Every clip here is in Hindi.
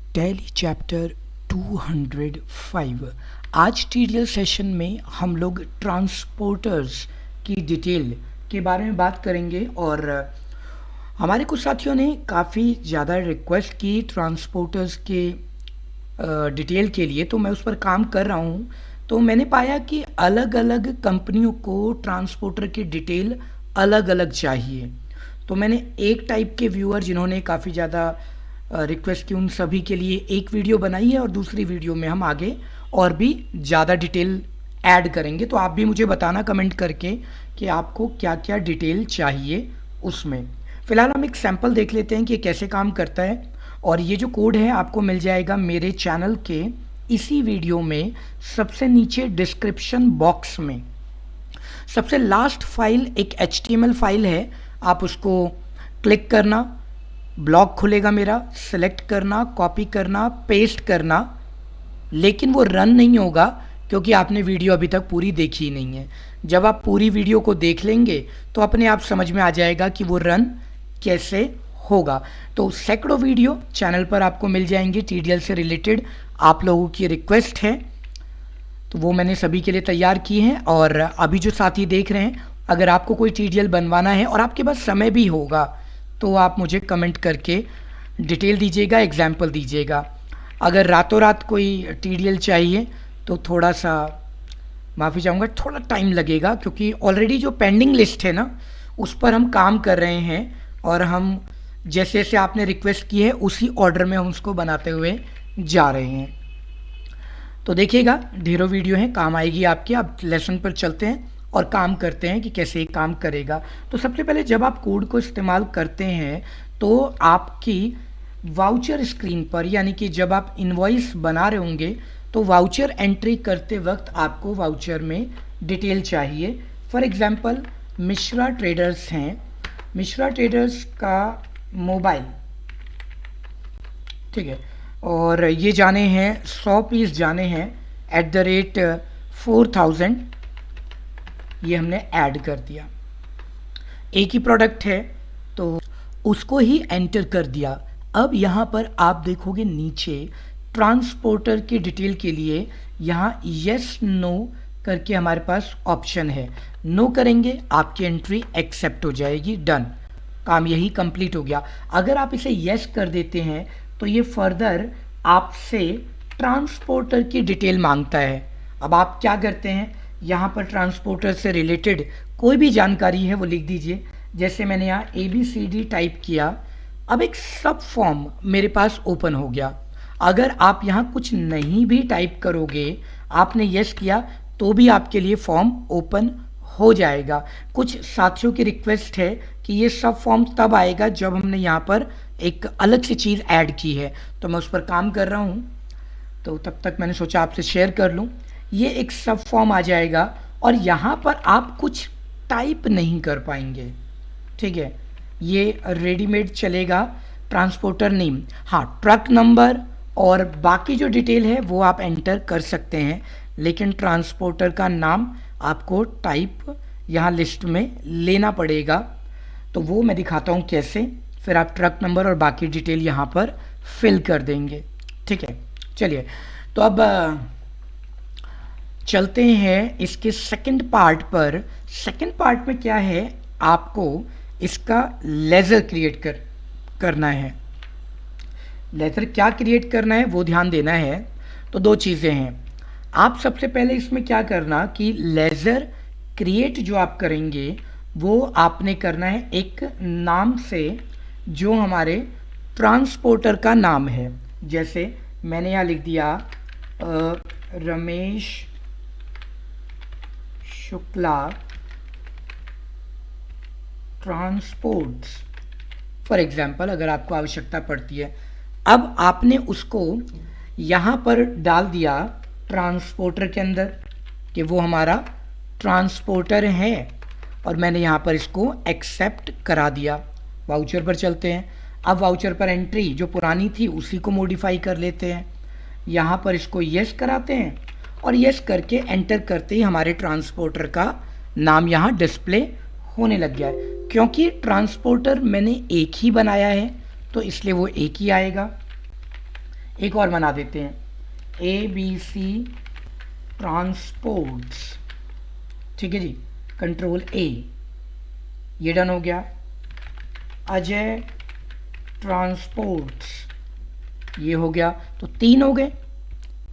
Daily chapter 205। आज टीडीएल सेशन में हम लोग ट्रांसपोर्टर्स की डिटेल के बारे में बात करेंगे और हमारे कुछ साथियों ने काफ़ी ज़्यादा रिक्वेस्ट की ट्रांसपोर्टर्स के डिटेल के लिए, तो मैं उस पर काम कर रहा हूँ। तो मैंने पाया कि अलग अलग कंपनियों को ट्रांसपोर्टर की डिटेल अलग अलग चाहिए। तो मैंने एक टाइप के व्यूअर जिन्होंने काफ़ी ज़्यादा रिक्वेस्ट की, उन सभी के लिए एक वीडियो बनाई है और दूसरी वीडियो में हम आगे और भी ज़्यादा डिटेल ऐड करेंगे। तो आप भी मुझे बताना कमेंट करके कि आपको क्या क्या डिटेल चाहिए उसमें। फ़िलहाल हम एक सैम्पल देख लेते हैं कि ये कैसे काम करता है। और ये जो कोड है आपको मिल जाएगा मेरे चैनल के इसी वीडियो में सबसे नीचे डिस्क्रिप्शन बॉक्स में। सबसे लास्ट फाइल एक HTML फाइल है, आप उसको क्लिक करना, ब्लॉग खुलेगा मेरा, सेलेक्ट करना, कॉपी करना, पेस्ट करना, लेकिन वो रन नहीं होगा क्योंकि आपने वीडियो अभी तक पूरी देखी ही नहीं है। जब आप पूरी वीडियो को देख लेंगे तो अपने आप समझ में आ जाएगा कि वो रन कैसे होगा। तो सैकड़ों वीडियो चैनल पर आपको मिल जाएंगे TDL से रिलेटेड, आप लोगों की रिक्वेस्ट है तो वो मैंने सभी के लिए तैयार की हैं। और अभी जो साथी देख रहे हैं, अगर आपको कोई TDL बनवाना है और आपके पास समय भी होगा तो आप मुझे कमेंट करके डिटेल दीजिएगा, एग्जाम्पल दीजिएगा। अगर रातों रात कोई TDL चाहिए तो थोड़ा सा माफ़ी चाहूँगा, थोड़ा टाइम लगेगा क्योंकि ऑलरेडी जो पेंडिंग लिस्ट है ना उस पर हम काम कर रहे हैं और हम जैसे जैसे आपने रिक्वेस्ट की है उसी ऑर्डर में हम उसको बनाते हुए जा रहे हैं। तो देखिएगा ढेरों वीडियो हैं, काम आएगी आपके। अब लेसन पर चलते हैं और काम करते हैं कि कैसे ये काम करेगा। तो सबसे पहले जब आप कोड को इस्तेमाल करते हैं तो आपकी वाउचर स्क्रीन पर, यानी कि जब आप इनवॉइस बना रहे होंगे तो वाउचर एंट्री करते वक्त आपको वाउचर में डिटेल चाहिए। फॉर एग्जांपल मिश्रा ट्रेडर्स हैं, मिश्रा ट्रेडर्स का मोबाइल, ठीक है, और ये जाने हैं 100 पीस जाने हैं @4000, ये हमने ऐड कर दिया। एक ही प्रोडक्ट है तो उसको ही एंटर कर दिया। अब यहाँ पर आप देखोगे नीचे ट्रांसपोर्टर की डिटेल के लिए यहाँ यस नो करके हमारे पास ऑप्शन है। नो करेंगे आपकी एंट्री एक्सेप्ट हो जाएगी, डन, काम यही कंप्लीट हो गया। अगर आप इसे यस कर देते हैं तो ये फर्दर आपसे ट्रांसपोर्टर की डिटेल मांगता है। अब आप क्या करते हैं, यहाँ पर ट्रांसपोर्टर से रिलेटेड कोई भी जानकारी है वो लिख दीजिए। जैसे मैंने यहाँ ABCD टाइप किया, अब एक सब फॉर्म मेरे पास ओपन हो गया। अगर आप यहाँ कुछ नहीं भी टाइप करोगे, आपने यस किया तो भी आपके लिए फॉर्म ओपन हो जाएगा। कुछ साथियों की रिक्वेस्ट है कि ये सब फॉर्म तब आएगा जब हमने यहाँ पर एक अलग सी चीज़ ऐड की है, तो मैं उस पर काम कर रहा हूँ। तो तब तक मैंने सोचा आपसे शेयर कर लूँ। ये एक सब फॉर्म आ जाएगा और यहाँ पर आप कुछ टाइप नहीं कर पाएंगे, ठीक है, ये रेडीमेड चलेगा। ट्रांसपोर्टर नेम, हाँ, ट्रक नंबर और बाकी जो डिटेल है वो आप एंटर कर सकते हैं, लेकिन ट्रांसपोर्टर का नाम आपको टाइप यहाँ लिस्ट में लेना पड़ेगा। तो वो मैं दिखाता हूँ कैसे, फिर आप ट्रक नंबर और बाकी डिटेल यहाँ पर फिल कर देंगे, ठीक है। चलिए, तो अब चलते हैं इसके सेकंड पार्ट पर। सेकंड पार्ट में क्या है, आपको इसका लेज़र क्रिएट करना है। लेज़र क्या क्रिएट करना है वो ध्यान देना है। तो दो चीज़ें हैं, आप सबसे पहले इसमें क्या करना कि लेज़र क्रिएट जो आप करेंगे वो आपने करना है एक नाम से जो हमारे ट्रांसपोर्टर का नाम है। जैसे मैंने यहाँ लिख दिया Ramesh Shukla transports, for example, अगर आपको आवश्यकता पड़ती है। अब आपने उसको यहाँ पर डाल दिया ट्रांसपोर्टर के अंदर कि वो हमारा ट्रांसपोर्टर है, और मैंने यहाँ पर इसको एक्सेप्ट करा दिया। वाउचर पर चलते हैं। अब वाउचर पर एंट्री जो पुरानी थी उसी को मॉडिफाई कर लेते हैं। यहाँ पर इसको यस कराते हैं और यस करके एंटर करते ही हमारे ट्रांसपोर्टर का नाम यहाँ डिस्प्ले होने लग गया है। क्योंकि ट्रांसपोर्टर मैंने एक ही बनाया है तो इसलिए वो एक ही आएगा। एक और बना देते हैं, ABC ट्रांसपोर्ट्स, ठीक है जी, कंट्रोल A, ये डन हो गया। अजय ट्रांसपोर्ट्स, ये हो गया, तो 3 हो गए।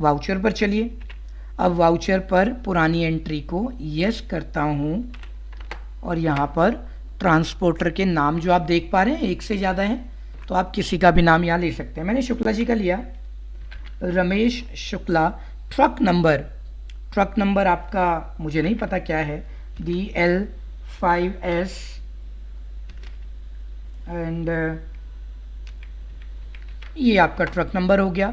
वाउचर पर चलिए, अब वाउचर पर पुरानी एंट्री को यस करता हूँ और यहाँ पर ट्रांसपोर्टर के नाम जो आप देख पा रहे हैं एक से ज़्यादा हैं, तो आप किसी का भी नाम यहाँ ले सकते हैं। मैंने शुक्ला जी का लिया, रमेश शुक्ला। ट्रक नंबर आपका मुझे नहीं पता क्या है, DL5S एंड ये आपका ट्रक नंबर हो गया।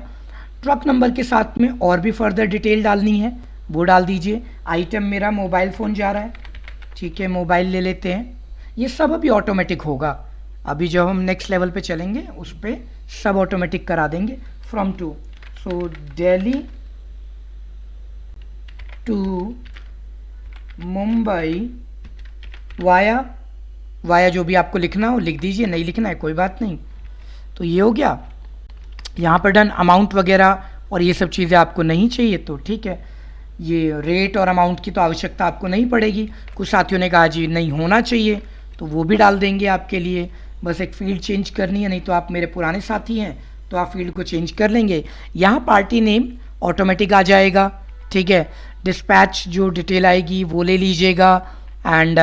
ट्रक नंबर के साथ में और भी फर्दर डिटेल डालनी है, वो डाल दीजिए। आइटम मेरा मोबाइल फ़ोन जा रहा है, ठीक है, मोबाइल ले लेते हैं। ये सब अभी ऑटोमेटिक होगा, अभी जब हम नेक्स्ट लेवल पे चलेंगे उस पर सब ऑटोमेटिक करा देंगे। From to, so Delhi to Mumbai via जो भी आपको लिखना हो लिख दीजिए, नहीं लिखना है कोई बात नहीं। तो ये हो गया, यहाँ पर डन। अमाउंट वगैरह और ये सब चीज़ें आपको नहीं चाहिए तो ठीक है, ये रेट और अमाउंट की तो आवश्यकता आपको नहीं पड़ेगी। कुछ साथियों ने कहा जी नहीं होना चाहिए, तो वो भी डाल देंगे आपके लिए, बस एक फ़ील्ड चेंज करनी है, नहीं तो आप मेरे पुराने साथी हैं तो आप फील्ड को चेंज कर लेंगे। यहाँ पार्टी नेम ऑटोमेटिक आ जाएगा, ठीक है। डिस्पैच जो डिटेल आएगी वो ले लीजिएगा एंड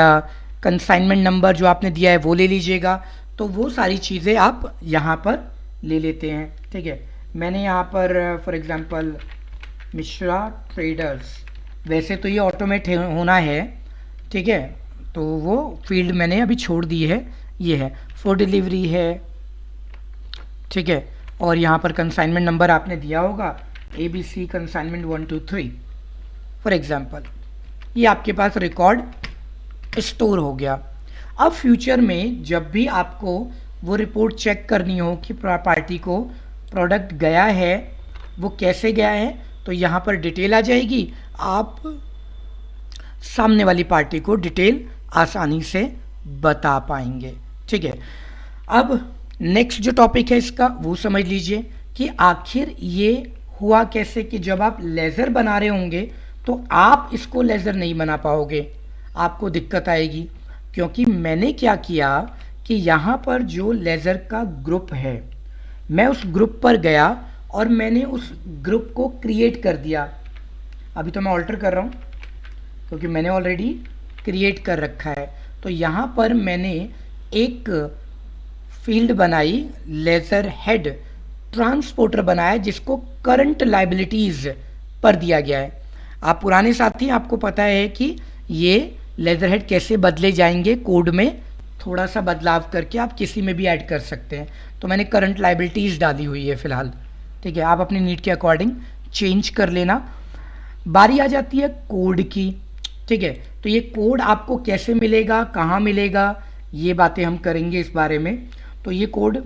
कंसाइनमेंट नंबर जो आपने दिया है वो ले लीजिएगा। तो वो सारी चीज़ें आप यहाँ पर ले लेते हैं, ठीक है। मैंने यहाँ पर फॉर एग्जांपल मिश्रा ट्रेडर्स, वैसे तो ये ऑटोमेट होना है, ठीक है, तो वो फील्ड मैंने अभी छोड़ दी है, ये है फॉर डिलीवरी है, ठीक है। और यहाँ पर कंसाइनमेंट नंबर आपने दिया होगा ABC कंसाइनमेंट 1 2 3 फॉर एग्जांपल। ये आपके पास रिकॉर्ड स्टोर हो गया। अब फ्यूचर में जब भी आपको वो रिपोर्ट चेक करनी हो कि पार्टी को प्रोडक्ट गया है, वो कैसे गया है, तो यहाँ पर डिटेल आ जाएगी, आप सामने वाली पार्टी को डिटेल आसानी से बता पाएंगे, ठीक है। अब नेक्स्ट जो टॉपिक है इसका वो समझ लीजिए कि आखिर ये हुआ कैसे कि जब आप लेज़र बना रहे होंगे तो आप इसको लेज़र नहीं बना पाओगे, आपको दिक्कत आएगी। क्योंकि मैंने क्या किया कि यहाँ पर जो लेज़र का ग्रुप है, मैं उस ग्रुप पर गया और मैंने उस ग्रुप को क्रिएट कर दिया। अभी तो मैं ऑल्टर कर रहा हूँ क्योंकि मैंने ऑलरेडी क्रिएट कर रखा है। तो यहाँ पर मैंने एक फील्ड बनाई, लेज़र हेड ट्रांसपोर्टर बनाया, जिसको करंट लाइबिलिटीज़ पर दिया गया है। आप पुराने साथी, आपको पता है कि ये लेज़र हेड कैसे बदले जाएंगे, कोड में थोड़ा सा बदलाव करके आप किसी में भी ऐड कर सकते हैं। तो मैंने करंट लाइबिलिटीज़ डाली हुई है फ़िलहाल, ठीक है। आप अपनी नीड के अकॉर्डिंग चेंज कर लेना। बारी आ जाती है कोड की, ठीक है। तो ये कोड आपको कैसे मिलेगा, कहाँ मिलेगा, ये बातें हम करेंगे इस बारे में। तो ये कोड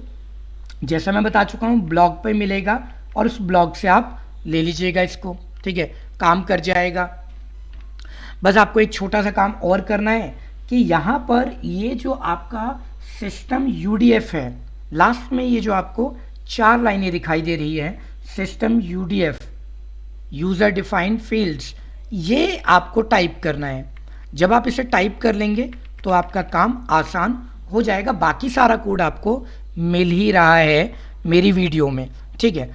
जैसा मैं बता चुका हूँ ब्लॉग पे मिलेगा और उस ब्लॉग से आप ले लीजिएगा इसको, ठीक है, काम कर जाएगा। बस आपको एक छोटा सा काम और करना है कि यहाँ पर ये जो आपका सिस्टम UDF है, लास्ट में ये जो आपको 4 लाइनें दिखाई दे रही है, system UDF user defined fields, ये आपको टाइप करना है। जब आप इसे टाइप कर लेंगे तो आपका काम आसान हो जाएगा। बाकी सारा कोड आपको मिल ही रहा है मेरी वीडियो में, ठीक है।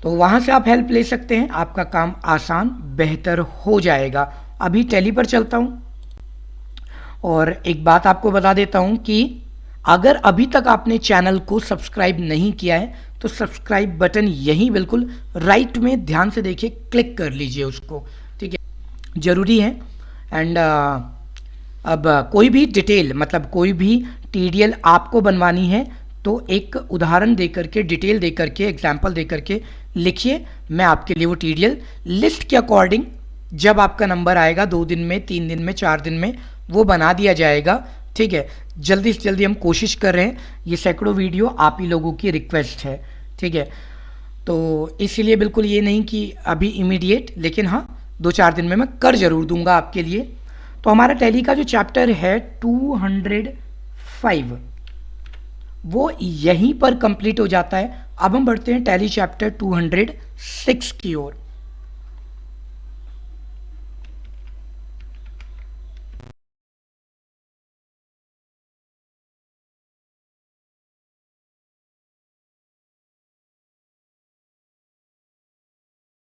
तो वहाँ से आप हेल्प ले सकते हैं, आपका काम आसान बेहतर हो जाएगा। अभी टैली पर चलता हूँ और एक बात आपको बता देता हूँ कि अगर अभी तक आपने चैनल को सब्सक्राइब नहीं किया है तो सब्सक्राइब बटन यहीं बिल्कुल राइट में ध्यान से देखिए, क्लिक कर लीजिए उसको, ठीक है, ज़रूरी है। एंड अब कोई भी डिटेल, मतलब कोई भी TDL आपको बनवानी है तो एक उदाहरण दे करके, डिटेल दे करके, एग्जाम्पल दे करके लिखिए, मैं आपके लिए वो TDL लिस्ट के अकॉर्डिंग जब आपका नंबर आएगा 2 दिन में, 3 दिन में, 4 दिन में वो बना दिया जाएगा, ठीक है। जल्दी से जल्दी हम कोशिश कर रहे हैं, ये सैकड़ों वीडियो आप ही लोगों की रिक्वेस्ट है, ठीक है। तो इसीलिए बिल्कुल ये नहीं कि अभी इमीडिएट, लेकिन हाँ 2-4 दिन में मैं कर ज़रूर दूंगा आपके लिए। तो हमारा टैली का जो चैप्टर है 205 वो यहीं पर कंप्लीट हो जाता है। अब हम बढ़ते हैं टैली चैप्टर 206 की ओर।